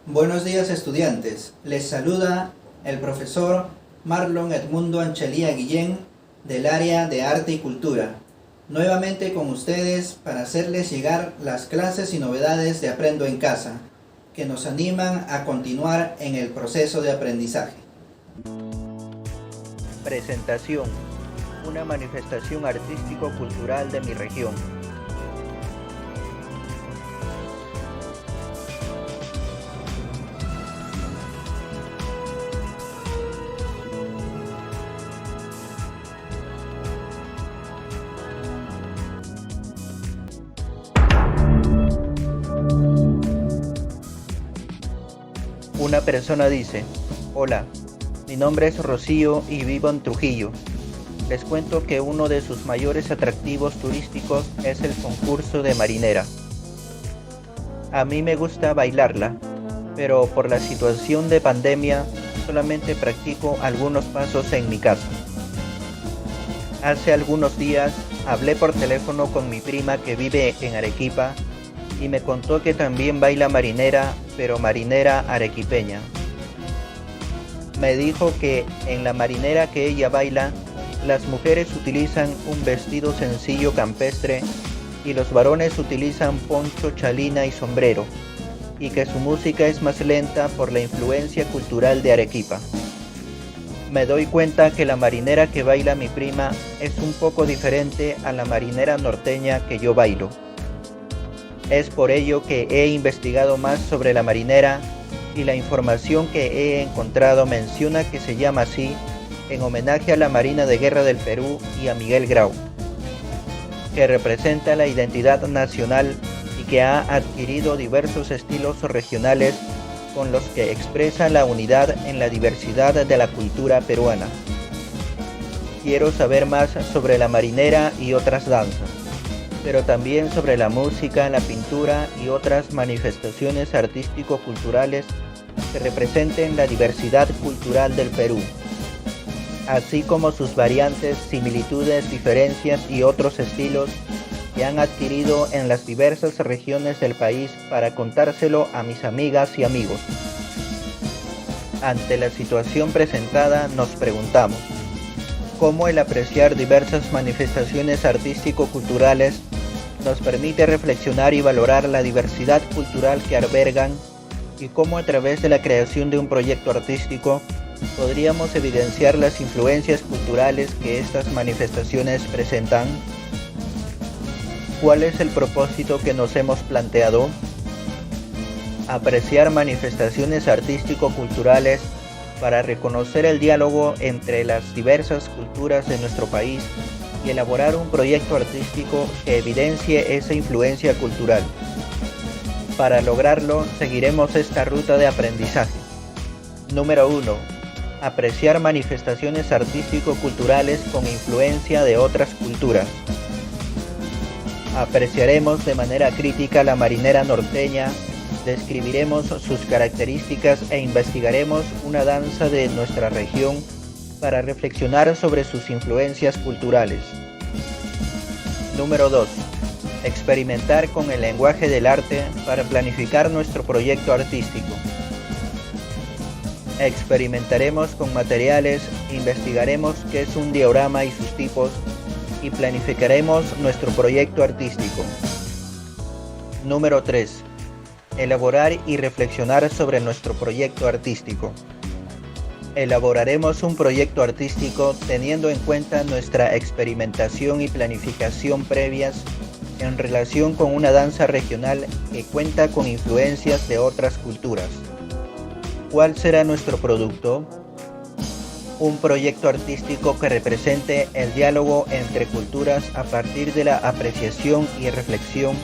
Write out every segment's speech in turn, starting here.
Buenos días, estudiantes. Les saluda el profesor Marlon Edmundo Anchelía Guillén del área de Arte y Cultura. Nuevamente con ustedes para hacerles llegar las clases y novedades de Aprendo en Casa, que nos animan a continuar en el proceso de aprendizaje. Presentación: una manifestación artístico-cultural de mi región. Una persona dice: hola, mi nombre es Rocío y vivo en Trujillo. Les cuento que uno de sus mayores atractivos turísticos es el concurso de marinera. A mí me gusta bailarla, pero por la situación de pandemia solamente practico algunos pasos en mi casa. Hace algunos días hablé por teléfono con mi prima que vive en Arequipa y me contó que también baila marinera, pero marinera arequipeña. Me dijo que en la marinera que ella baila, las mujeres utilizan un vestido sencillo campestre y los varones utilizan poncho, chalina y sombrero, y que su música es más lenta por la influencia cultural de Arequipa. Me doy cuenta que la marinera que baila mi prima es un poco diferente a la marinera norteña que yo bailo. Es por ello que he investigado más sobre la marinera y la información que he encontrado menciona que se llama así en homenaje a la Marina de Guerra del Perú y a Miguel Grau, que representa la identidad nacional y que ha adquirido diversos estilos regionales con los que expresa la unidad en la diversidad de la cultura peruana. Quiero saber más sobre la marinera y otras danzas, pero también sobre la música, la pintura y otras manifestaciones artístico-culturales que representen la diversidad cultural del Perú, así como sus variantes, similitudes, diferencias y otros estilos que han adquirido en las diversas regiones del país para contárselo a mis amigas y amigos. Ante la situación presentada nos preguntamos: ¿cómo el apreciar diversas manifestaciones artístico-culturales nos permite reflexionar y valorar la diversidad cultural que albergan, y cómo a través de la creación de un proyecto artístico podríamos evidenciar las influencias culturales que estas manifestaciones presentan? ¿Cuál es el propósito que nos hemos planteado? Apreciar manifestaciones artístico-culturales para reconocer el diálogo entre las diversas culturas de nuestro país y elaborar un proyecto artístico que evidencie esa influencia cultural. Para lograrlo, seguiremos esta ruta de aprendizaje. Número 1. Apreciar manifestaciones artístico-culturales con influencia de otras culturas. Apreciaremos de manera crítica la marinera norteña, describiremos sus características e investigaremos una danza de nuestra región para reflexionar sobre sus influencias culturales. Número 2. Experimentar con el lenguaje del arte para planificar nuestro proyecto artístico. Experimentaremos con materiales, investigaremos qué es un diorama y sus tipos y planificaremos nuestro proyecto artístico. Número 3. Elaborar y reflexionar sobre nuestro proyecto artístico. Elaboraremos un proyecto artístico teniendo en cuenta nuestra experimentación y planificación previas en relación con una danza regional que cuenta con influencias de otras culturas. ¿Cuál será nuestro producto? Un proyecto artístico que represente el diálogo entre culturas a partir de la apreciación y reflexión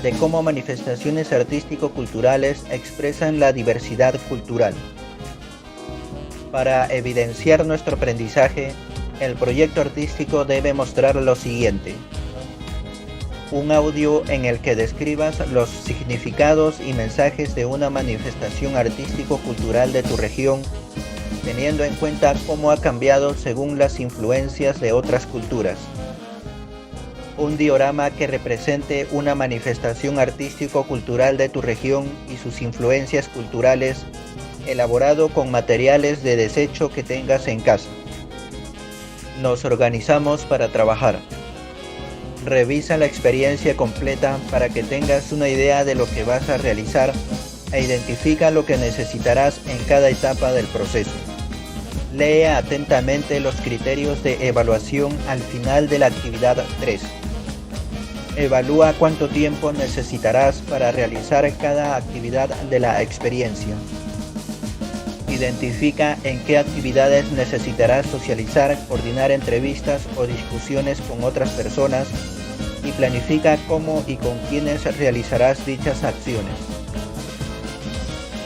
de cómo manifestaciones artístico-culturales expresan la diversidad cultural. Para evidenciar nuestro aprendizaje, el proyecto artístico debe mostrar lo siguiente: un audio en el que describas los significados y mensajes de una manifestación artístico-cultural de tu región, teniendo en cuenta cómo ha cambiado según las influencias de otras culturas. Un diorama que represente una manifestación artístico-cultural de tu región y sus influencias culturales, elaborado con materiales de desecho que tengas en casa. Nos organizamos para trabajar. Revisa la experiencia completa para que tengas una idea de lo que vas a realizar e identifica lo que necesitarás en cada etapa del proceso. Lee atentamente los criterios de evaluación al final de la actividad 3. Evalúa cuánto tiempo necesitarás para realizar cada actividad de la experiencia. Identifica en qué actividades necesitarás socializar, coordinar entrevistas o discusiones con otras personas y planifica cómo y con quiénes realizarás dichas acciones.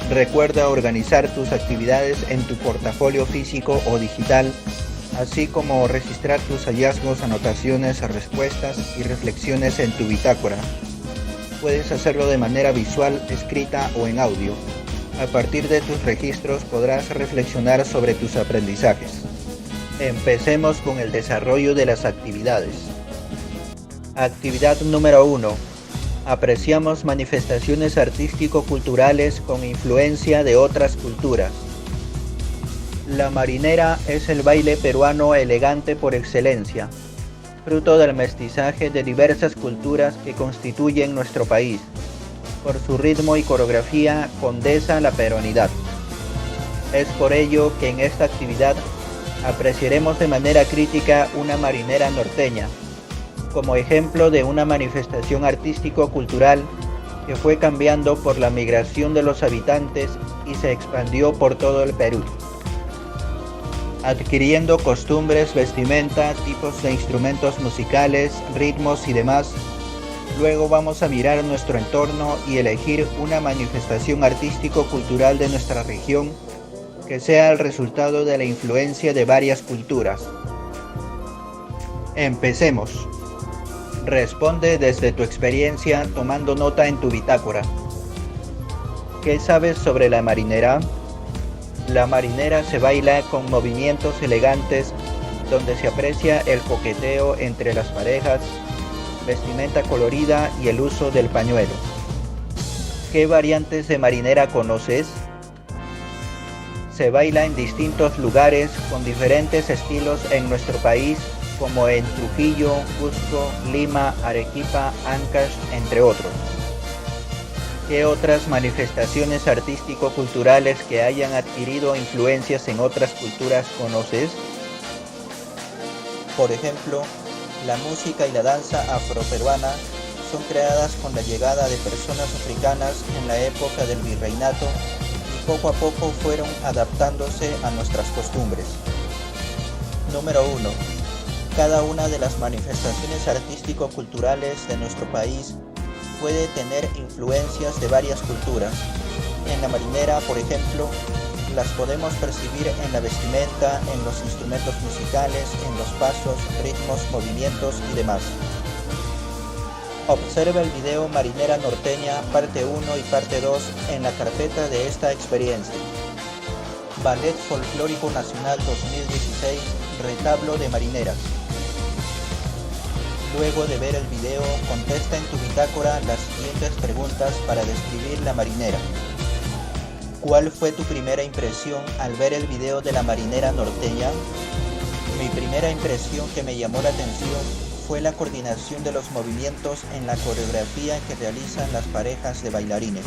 Recuerda organizar tus actividades en tu portafolio físico o digital, así como registrar tus hallazgos, anotaciones, respuestas y reflexiones en tu bitácora. Puedes hacerlo de manera visual, escrita o en audio. A partir de tus registros podrás reflexionar sobre tus aprendizajes. Empecemos con el desarrollo de las actividades. Actividad número 1. Apreciamos manifestaciones artístico-culturales con influencia de otras culturas. La marinera es el baile peruano elegante por excelencia, fruto del mestizaje de diversas culturas que constituyen nuestro país. Por su ritmo y coreografía condensa la peruanidad. Es por ello que en esta actividad apreciaremos de manera crítica una marinera norteña, como ejemplo de una manifestación artístico-cultural que fue cambiando por la migración de los habitantes y se expandió por todo el Perú, adquiriendo costumbres, vestimenta, tipos de instrumentos musicales, ritmos y demás. Luego vamos a mirar nuestro entorno y elegir una manifestación artístico-cultural de nuestra región que sea el resultado de la influencia de varias culturas. Empecemos. Responde desde tu experiencia tomando nota en tu bitácora. ¿Qué sabes sobre la marinera? La marinera se baila con movimientos elegantes donde se aprecia el coqueteo entre las parejas, vestimenta colorida y el uso del pañuelo. ¿Qué variantes de marinera conoces? Se baila en distintos lugares con diferentes estilos en nuestro país, como en Trujillo, Cusco, Lima, Arequipa, Ancash, entre otros. ¿Qué otras manifestaciones artístico-culturales que hayan adquirido influencias en otras culturas conoces? Por ejemplo, la música y la danza afroperuana son creadas con la llegada de personas africanas en la época del virreinato y poco a poco fueron adaptándose a nuestras costumbres. Número 1. Cada una de las manifestaciones artístico-culturales de nuestro país puede tener influencias de varias culturas. En la marinera, por ejemplo, las podemos percibir en la vestimenta, en los instrumentos musicales, en los pasos, ritmos, movimientos y demás. Observa el video Marinera Norteña parte 1 y parte 2 en la carpeta de esta experiencia. Ballet Folclórico Nacional 2016, Retablo de Marineras. Luego de ver el video, contesta en tu bitácora las siguientes preguntas para describir la marinera. ¿Cuál fue tu primera impresión al ver el video de la marinera norteña? Mi primera impresión que me llamó la atención fue la coordinación de los movimientos en la coreografía que realizan las parejas de bailarines.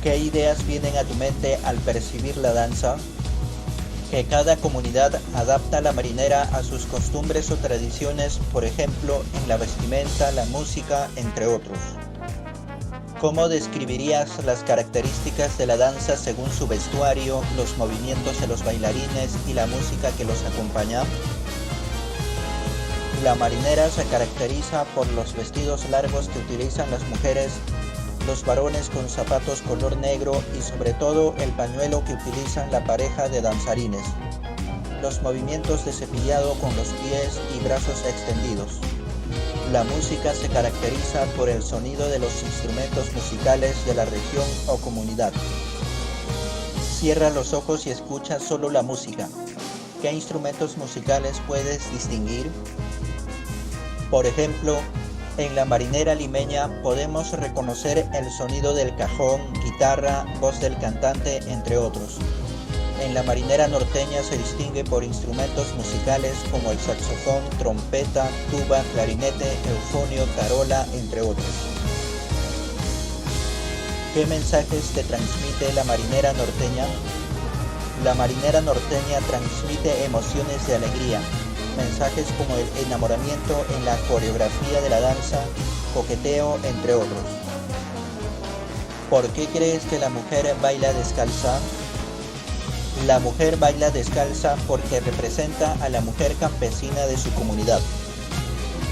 ¿Qué ideas vienen a tu mente al percibir la danza? Que cada comunidad adapta la marinera a sus costumbres o tradiciones, por ejemplo, en la vestimenta, la música, entre otros. ¿Cómo describirías las características de la danza según su vestuario, los movimientos de los bailarines y la música que los acompaña? La marinera se caracteriza por los vestidos largos que utilizan las mujeres, los varones con zapatos color negro y sobre todo el pañuelo que utilizan la pareja de danzarines. Los movimientos de cepillado con los pies y brazos extendidos. La música se caracteriza por el sonido de los instrumentos musicales de la región o comunidad. Cierra los ojos y escucha solo la música. ¿Qué instrumentos musicales puedes distinguir? Por ejemplo, en la marinera limeña podemos reconocer el sonido del cajón, guitarra, voz del cantante, entre otros. En la marinera norteña se distingue por instrumentos musicales como el saxofón, trompeta, tuba, clarinete, eufonio, tarola, entre otros. ¿Qué mensajes te transmite la marinera norteña? La marinera norteña transmite emociones de alegría, mensajes como el enamoramiento en la coreografía de la danza, coqueteo, entre otros. ¿Por qué crees que la mujer baila descalza? La mujer baila descalza porque representa a la mujer campesina de su comunidad.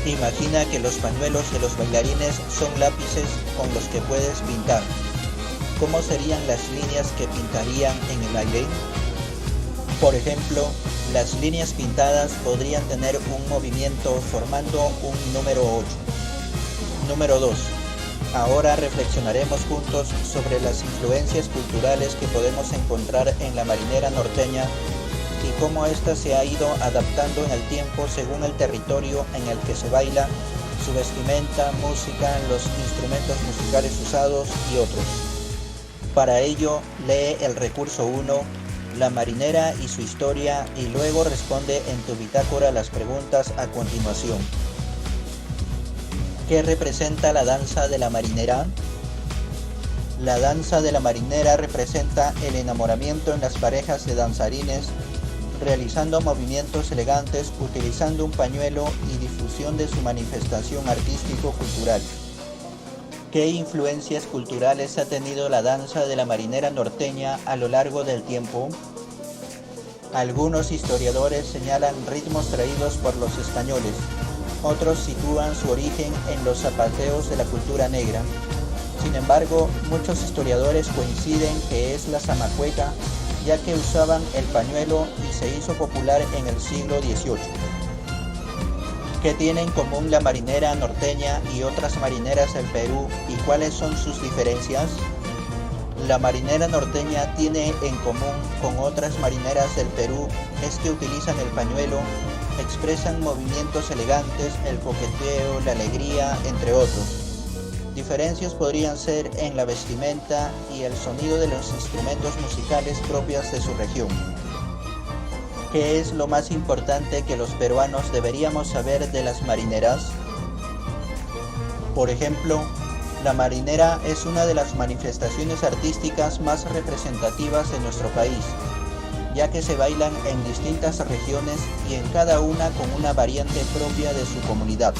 Imagina que los pañuelos de los bailarines son lápices con los que puedes pintar. ¿Cómo serían las líneas que pintarían en el aire? Por ejemplo, las líneas pintadas podrían tener un movimiento formando un número 8. Número 2. Ahora reflexionaremos juntos sobre las influencias culturales que podemos encontrar en la marinera norteña y cómo ésta se ha ido adaptando en el tiempo según el territorio en el que se baila, su vestimenta, música, los instrumentos musicales usados y otros. Para ello, lee el recurso 1, la marinera y su historia, y luego responde en tu bitácora las preguntas a continuación. ¿Qué representa la danza de la marinera? La danza de la marinera representa el enamoramiento en las parejas de danzarines, realizando movimientos elegantes, utilizando un pañuelo y difusión de su manifestación artístico-cultural. ¿Qué influencias culturales ha tenido la danza de la marinera norteña a lo largo del tiempo? Algunos historiadores señalan ritmos traídos por los españoles, otros sitúan su origen en los zapateos de la cultura negra. Sin embargo, muchos historiadores coinciden que es la zamacueca, ya que usaban el pañuelo y se hizo popular en el siglo XVIII. ¿Qué tienen en común la marinera norteña y otras marineras del Perú y cuáles son sus diferencias? La marinera norteña tiene en común con otras marineras del Perú es que utilizan el pañuelo, expresan movimientos elegantes, el coqueteo, la alegría, entre otros. Diferencias podrían ser en la vestimenta y el sonido de los instrumentos musicales propios de su región. ¿Qué es lo más importante que los peruanos deberíamos saber de las marineras? Por ejemplo, la marinera es una de las manifestaciones artísticas más representativas de nuestro país, ya que se bailan en distintas regiones y en cada una con una variante propia de su comunidad.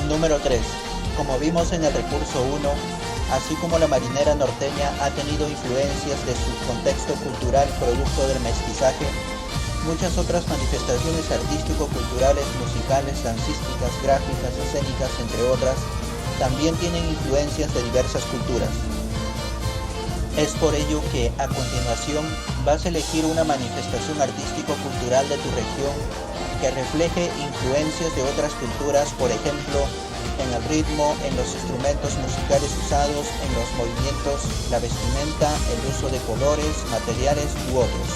Número 3. Como vimos en el recurso 1, así como la marinera norteña ha tenido influencias de su contexto cultural producto del mestizaje, muchas otras manifestaciones artístico-culturales, musicales, dancísticas, gráficas, escénicas, entre otras, también tienen influencias de diversas culturas. Es por ello que, a continuación, vas a elegir una manifestación artístico-cultural de tu región que refleje influencias de otras culturas, por ejemplo, en el ritmo, en los instrumentos musicales usados, en los movimientos, la vestimenta, el uso de colores, materiales u otros.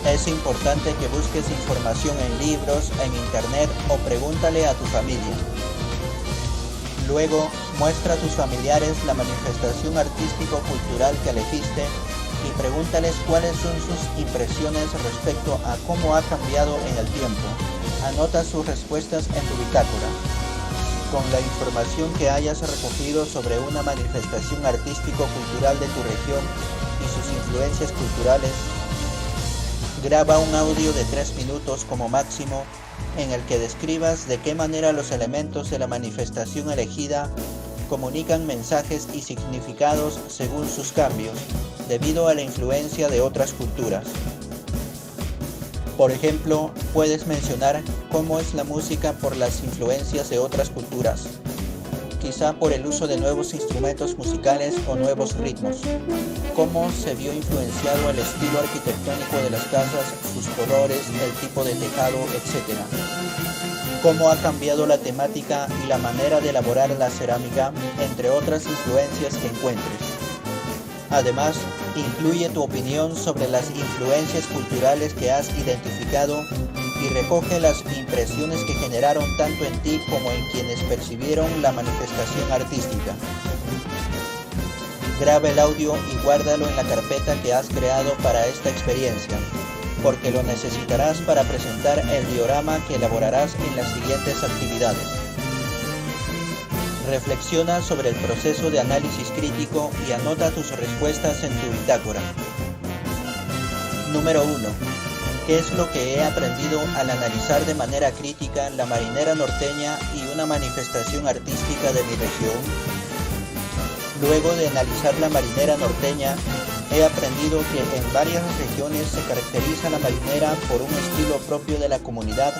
Es importante que busques información en libros, en internet o pregúntale a tu familia. Luego, muestra a tus familiares la manifestación artístico-cultural que elegiste y pregúntales cuáles son sus impresiones respecto a cómo ha cambiado en el tiempo. Anota sus respuestas en tu bitácora. Con la información que hayas recogido sobre una manifestación artístico-cultural de tu región y sus influencias culturales, graba un audio de 3 minutos como máximo en el que describas de qué manera los elementos de la manifestación elegida comunican mensajes y significados según sus cambios, debido a la influencia de otras culturas. Por ejemplo, puedes mencionar cómo es la música por las influencias de otras culturas, quizá por el uso de nuevos instrumentos musicales o nuevos ritmos, cómo se vio influenciado el estilo arquitectónico de las casas, sus colores, el tipo de tejado, etc. Cómo ha cambiado la temática y la manera de elaborar la cerámica, entre otras influencias que encuentres. Además, incluye tu opinión sobre las influencias culturales que has identificado y recoge las impresiones que generaron tanto en ti como en quienes percibieron la manifestación artística. Graba el audio y guárdalo en la carpeta que has creado para esta experiencia, porque lo necesitarás para presentar el diorama que elaborarás en las siguientes actividades. Reflexiona sobre el proceso de análisis crítico y anota tus respuestas en tu bitácora. Número 1. ¿Qué es lo que he aprendido al analizar de manera crítica la marinera norteña y una manifestación artística de mi región? Luego de analizar la marinera norteña, he aprendido que en varias regiones se caracteriza la marinera por un estilo propio de la comunidad,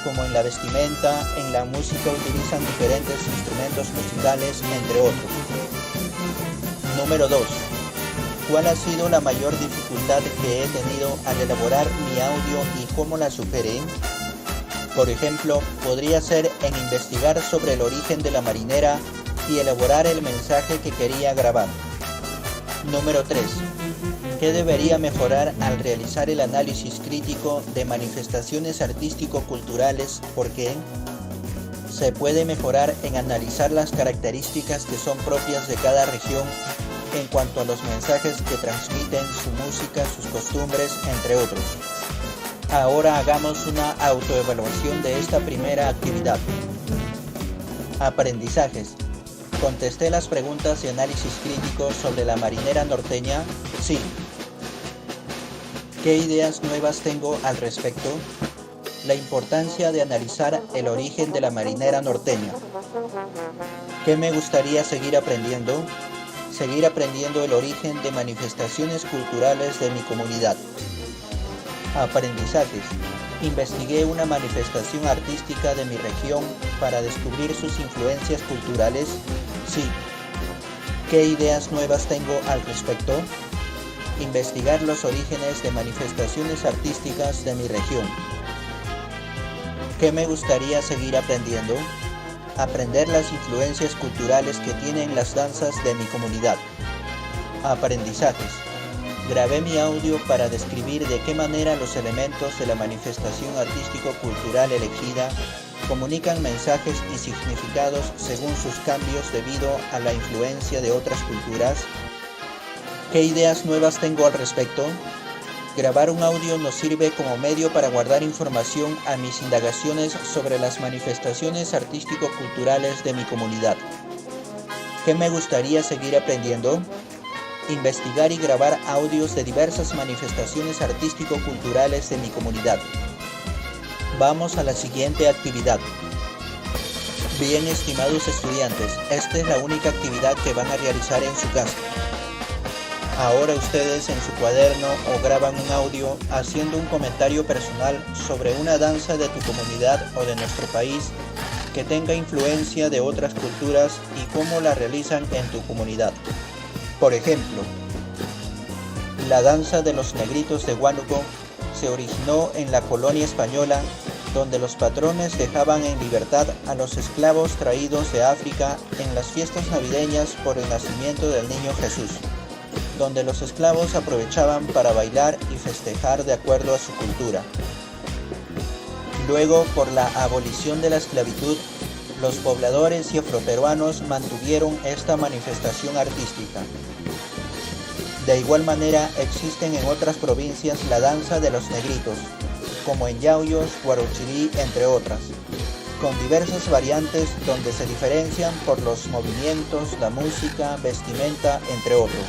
como en la vestimenta, en la música utilizan diferentes instrumentos musicales, entre otros. Número 2. ¿Cuál ha sido la mayor dificultad que he tenido al elaborar mi audio y cómo la superé? Por ejemplo, podría ser en investigar sobre el origen de la marinera y elaborar el mensaje que quería grabar. Número 3. ¿Qué debería mejorar al realizar el análisis crítico de manifestaciones artístico-culturales? ¿Por qué? Se puede mejorar en analizar las características que son propias de cada región en cuanto a los mensajes que transmiten, su música, sus costumbres, entre otros. Ahora hagamos una autoevaluación de esta primera actividad. Aprendizajes. ¿Contesté las preguntas de análisis crítico sobre la marinera norteña? Sí. ¿Qué ideas nuevas tengo al respecto? La importancia de analizar el origen de la marinera norteña. ¿Qué me gustaría seguir aprendiendo? Seguir aprendiendo el origen de manifestaciones culturales de mi comunidad. Aprendizajes. Investigué una manifestación artística de mi región para descubrir sus influencias culturales. Sí. ¿Qué ideas nuevas tengo al respecto? Investigar los orígenes de manifestaciones artísticas de mi región. ¿Qué me gustaría seguir aprendiendo? Aprender las influencias culturales que tienen las danzas de mi comunidad. Aprendizajes. Grabé mi audio para describir de qué manera los elementos de la manifestación artístico-cultural elegida comunican mensajes y significados según sus cambios debido a la influencia de otras culturas. ¿Qué ideas nuevas tengo al respecto? Grabar un audio nos sirve como medio para guardar información a mis indagaciones sobre las manifestaciones artístico-culturales de mi comunidad. ¿Qué me gustaría seguir aprendiendo? Investigar y grabar audios de diversas manifestaciones artístico-culturales de mi comunidad. Vamos a la siguiente actividad. Bien, estimados estudiantes, esta es la única actividad que van a realizar en su casa. Ahora ustedes en su cuaderno o graban un audio haciendo un comentario personal sobre una danza de tu comunidad o de nuestro país que tenga influencia de otras culturas y cómo la realizan en tu comunidad. Por ejemplo, la danza de los negritos de Huánuco se originó en la colonia española, donde los patrones dejaban en libertad a los esclavos traídos de África en las fiestas navideñas por el nacimiento del niño Jesús, donde los esclavos aprovechaban para bailar y festejar de acuerdo a su cultura. Luego, por la abolición de la esclavitud, los pobladores y afroperuanos mantuvieron esta manifestación artística. De igual manera, existen en otras provincias la danza de los negritos, como en Yauyos, Guarochirí, entre otras, con diversas variantes donde se diferencian por los movimientos, la música, vestimenta, entre otros.